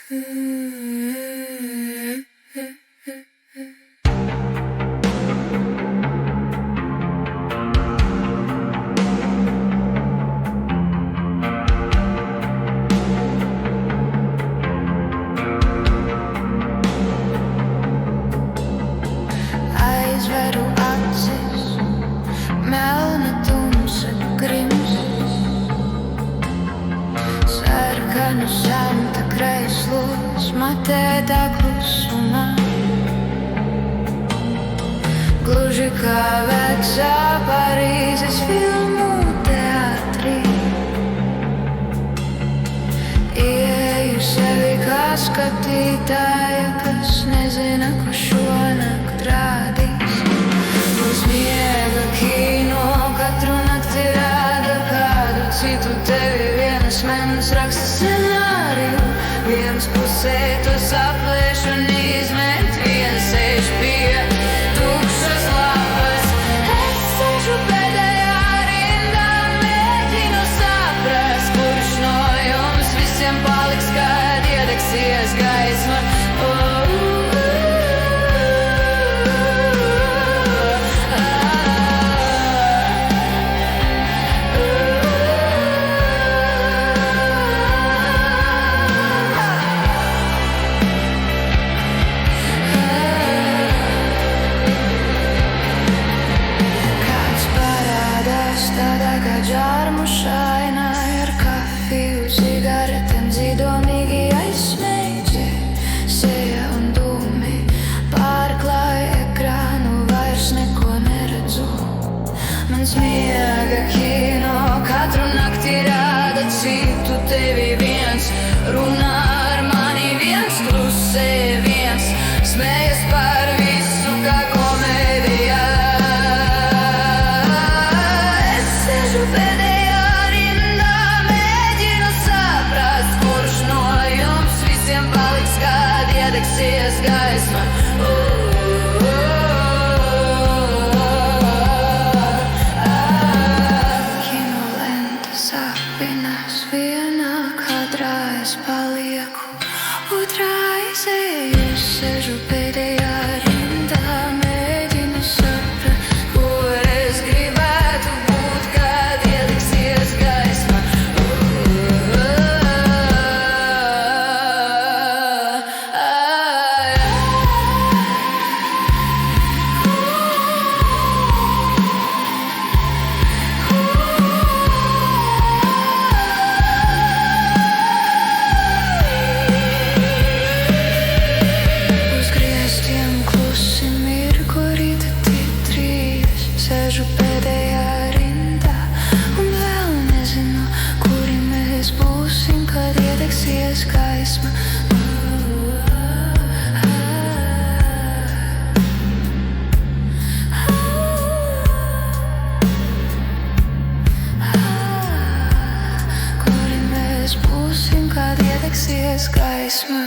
Aizveru acis, melna tumsa grims, sarkanu semta kreislos matē klusumā. Gluži kā vecā Parīzes filmu teātrī, ieeju sevi kā skatītāja, kas nezina, ko šonakt rādīs. Mums miega kino, katru nakti rāda kādu citu tevi, vienas menas raksta scenāriju. Viens pusē to saplēš un izmet, viens sēž pie tukšas lapas. Es sēžu pēdējā rindā, mēģinu saprast, kurš no jums visiem paliks, kad iedegsies gaisma. Žārmušainai ar kafiju, cigaretēm dzīdomīgi aizsmeļķi. Seja un dūmi pārklāja ekrānu, vairs neko neredzu. Mans miega kino katru nakti rāda citu tevi, viens runā ar mani, viens klusē, viens smējas par visu kā komēdijā. Es sēžu pēdējā rindā, mēģinu saprast, kurš no jums visiem paliks, kad iedegsies gaisma. Kinolenta sapinās, vienā kadrā es palieku, otrā izēju. Es sēžu pēdējā rindā, mēģinu saprast, kur es gribētu būt, kad iedegsies gaisma. Uz griestiem klusi mirgu, rīta titrīs. Sēžu pēdējā rindā un vēl nezinu, kuri mēs būsim, kad iedegsies gaisma. Kuri mēs būsim, kad iedegsies gaisma.